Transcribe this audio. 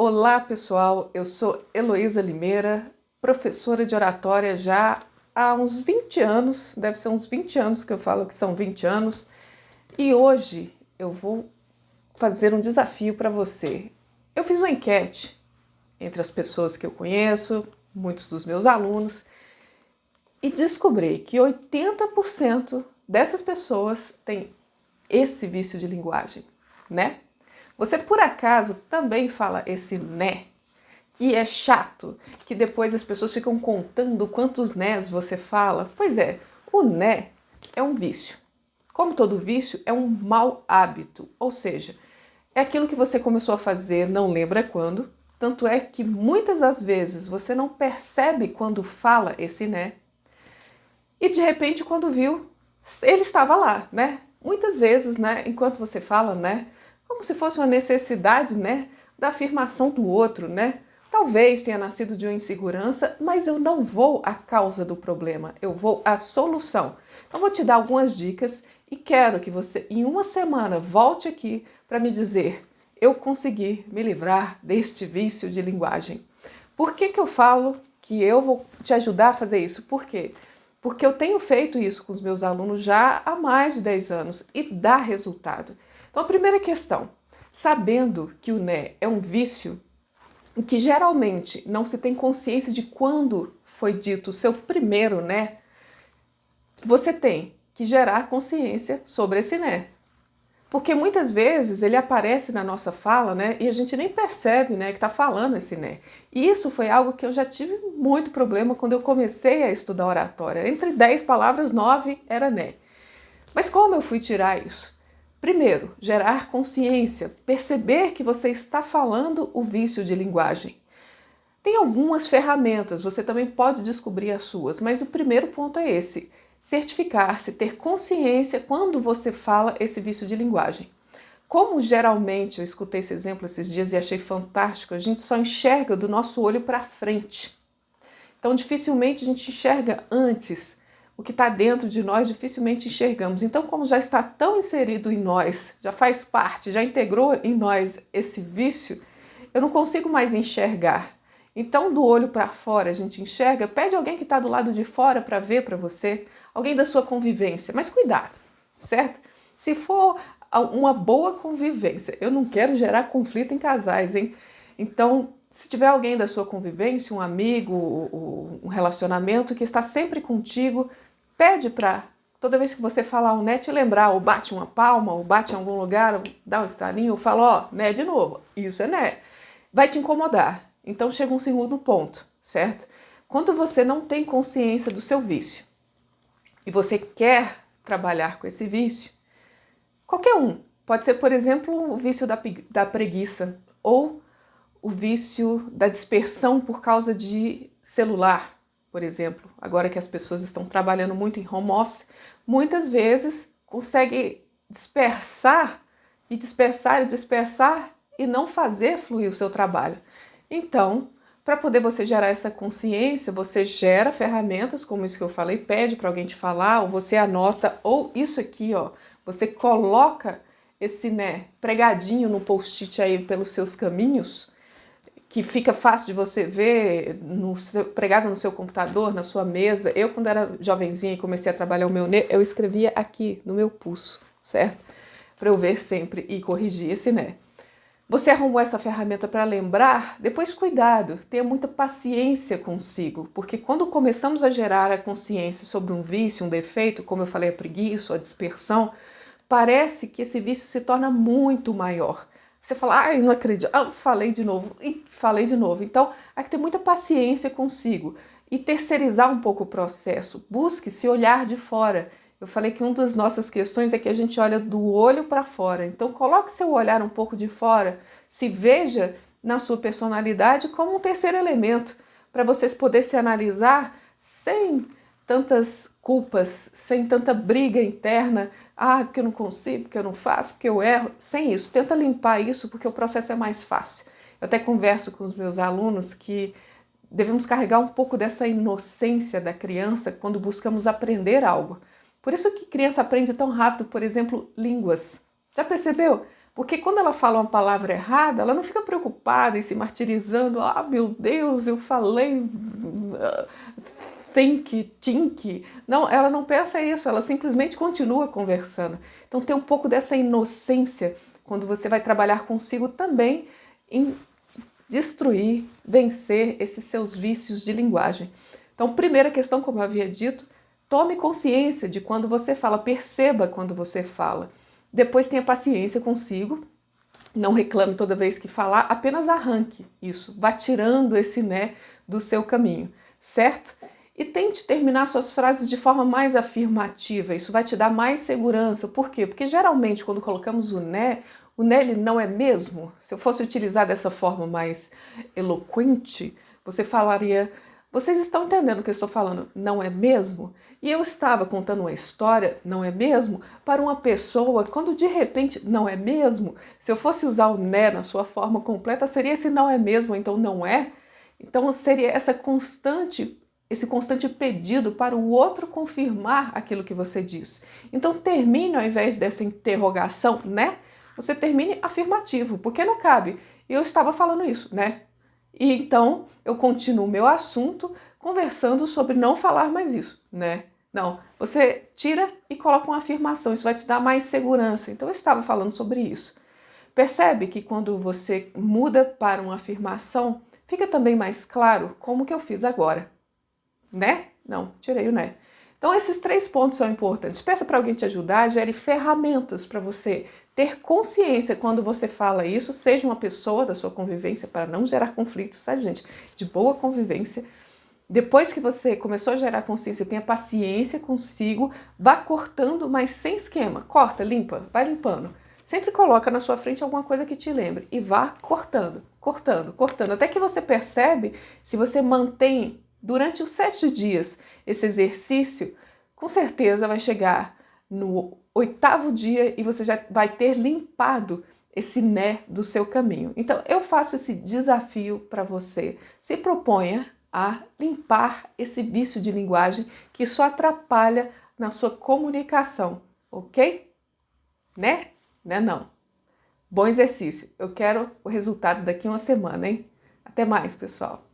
Olá pessoal, eu sou Heloísa Limeira, professora de oratória já há uns 20 anos, deve ser uns 20 anos que eu falo que são 20 anos, e hoje eu vou fazer um desafio para você. Eu fiz uma enquete entre as pessoas que eu conheço, muitos dos meus alunos, e descobri que 80% dessas pessoas têm esse vício de linguagem, né? Você por acaso também fala esse né, que é chato, que depois as pessoas ficam contando quantos nés você fala? Pois é, o né é um vício. Como todo vício, é um mau hábito, ou seja, é aquilo que você começou a fazer, não lembra quando, tanto é que muitas das vezes você não percebe quando fala esse né, e de repente quando viu, ele estava lá, né? Muitas vezes, né, enquanto você fala, né, como se fosse uma necessidade, né, da afirmação do outro, né? Talvez tenha nascido de uma insegurança, mas eu não vou à causa do problema, eu vou à solução. Então vou te dar algumas dicas e quero que você em uma semana volte aqui para me dizer: eu consegui me livrar deste vício de linguagem. Por que eu falo que eu vou te ajudar a fazer isso? Por quê? Porque eu tenho feito isso com os meus alunos já há mais de 10 anos e dá resultado. Então, a primeira questão, sabendo que o né é um vício, em que geralmente não se tem consciência de quando foi dito o seu primeiro né, você tem que gerar consciência sobre esse né. Porque muitas vezes ele aparece na nossa fala, né, e a gente nem percebe, né, que está falando esse né. E isso foi algo que eu já tive muito problema quando eu comecei a estudar oratória. Entre 10 palavras, 9 era né. Mas como eu fui tirar isso? Primeiro, gerar consciência, perceber que você está falando o vício de linguagem. Tem algumas ferramentas, você também pode descobrir as suas, mas o primeiro ponto é esse: certificar-se, ter consciência quando você fala esse vício de linguagem. Como geralmente, eu escutei esse exemplo esses dias e achei fantástico, a gente só enxerga do nosso olho para frente. Então, dificilmente a gente enxerga antes. O que está dentro de nós, dificilmente enxergamos. Então, como já está tão inserido em nós, já faz parte, já integrou em nós esse vício, eu não consigo mais enxergar. Então, do olho para fora a gente enxerga, pede alguém que está do lado de fora para ver para você, alguém da sua convivência. Mas cuidado, certo? Se for uma boa convivência, eu não quero gerar conflito em casais, hein? Então, se tiver alguém da sua convivência, um amigo, um relacionamento que está sempre contigo, pede para, toda vez que você falar o né, te lembrar, ou bate uma palma, ou bate em algum lugar, ou dá um estalinho, ou fala, ó, né de novo. Isso é né. Vai te incomodar. Então chega um segundo ponto, certo? Quando você não tem consciência do seu vício e você quer trabalhar com esse vício, qualquer um, pode ser, por exemplo, o vício da preguiça ou o vício da dispersão por causa de celular, por exemplo. Agora que as pessoas estão trabalhando muito em home office, muitas vezes consegue dispersar e dispersar e dispersar e não fazer fluir o seu trabalho. Então, para poder você gerar essa consciência, você gera ferramentas, como isso que eu falei, pede para alguém te falar, ou você anota, ou isso aqui, ó, você coloca esse né pregadinho no post-it aí pelos seus caminhos, que fica fácil de você ver pregado no seu computador, na sua mesa. Eu, quando era jovenzinha e comecei a trabalhar o meu né, eu escrevia aqui no meu pulso, certo? Para eu ver sempre e corrigir esse né. Você arrumou essa ferramenta para lembrar? Depois cuidado, tenha muita paciência consigo, porque quando começamos a gerar a consciência sobre um vício, um defeito, como eu falei, a preguiça, a dispersão, parece que esse vício se torna muito maior. Você fala, ai, não acredito, falei de novo, e falei de novo. Então, há que ter muita paciência consigo e terceirizar um pouco o processo. Busque se olhar de fora. Eu falei que uma das nossas questões é que a gente olha do olho para fora. Então, coloque seu olhar um pouco de fora, se veja na sua personalidade como um terceiro elemento, para vocês poderem se analisar sem tantas culpas, sem tanta briga interna, porque eu não consigo, porque eu não faço, porque eu erro, sem isso. Tenta limpar isso, porque o processo é mais fácil. Eu até converso com os meus alunos que devemos carregar um pouco dessa inocência da criança quando buscamos aprender algo. Por isso que criança aprende tão rápido, por exemplo, línguas. Já percebeu? Porque quando ela fala uma palavra errada, ela não fica preocupada e se martirizando. Ah, meu Deus, eu falei think. Não, ela não pensa isso, ela simplesmente continua conversando. Então tem um pouco dessa inocência quando você vai trabalhar consigo também em destruir, vencer esses seus vícios de linguagem. Então, primeira questão, como eu havia dito, tome consciência de quando você fala, perceba quando você fala. Depois tenha paciência consigo, não reclame toda vez que falar, apenas arranque isso, vá tirando esse né do seu caminho, certo? E tente terminar suas frases de forma mais afirmativa, isso vai te dar mais segurança. Por quê? Porque geralmente quando colocamos o né ele não é mesmo? Se eu fosse utilizar dessa forma mais eloquente, você falaria, vocês estão entendendo o que eu estou falando, não é mesmo? E eu estava contando uma história, não é mesmo? Para uma pessoa, quando de repente, não é mesmo? Se eu fosse usar o né na sua forma completa, seria esse não é mesmo, então não é? Então seria esse constante pedido para o outro confirmar aquilo que você diz. Então termine, ao invés dessa interrogação, né? Você termine afirmativo, porque não cabe. Eu estava falando isso, né? E então eu continuo o meu assunto conversando sobre não falar mais isso, né? Não, você tira e coloca uma afirmação, isso vai te dar mais segurança. Então eu estava falando sobre isso. Percebe que quando você muda para uma afirmação, fica também mais claro como que eu fiz agora, né? Não, tirei o né. Então esses 3 pontos são importantes. Peça para alguém te ajudar, gere ferramentas para você ter consciência quando você fala isso, seja uma pessoa da sua convivência, para não gerar conflitos, sabe, gente? De boa convivência. Depois que você começou a gerar consciência, tenha paciência consigo, vá cortando, mas sem esquema. Corta, limpa, vai limpando. Sempre coloca na sua frente alguma coisa que te lembre e vá cortando, cortando, cortando. Até que você percebe, se você mantém durante os 7 dias esse exercício, com certeza vai chegar no 8º dia e você já vai ter limpado esse né do seu caminho. Então eu faço esse desafio para você. Se proponha a limpar esse vício de linguagem que só atrapalha na sua comunicação, ok? Né? Né não. Bom exercício. Eu quero o resultado daqui a uma semana, hein? Até mais, pessoal.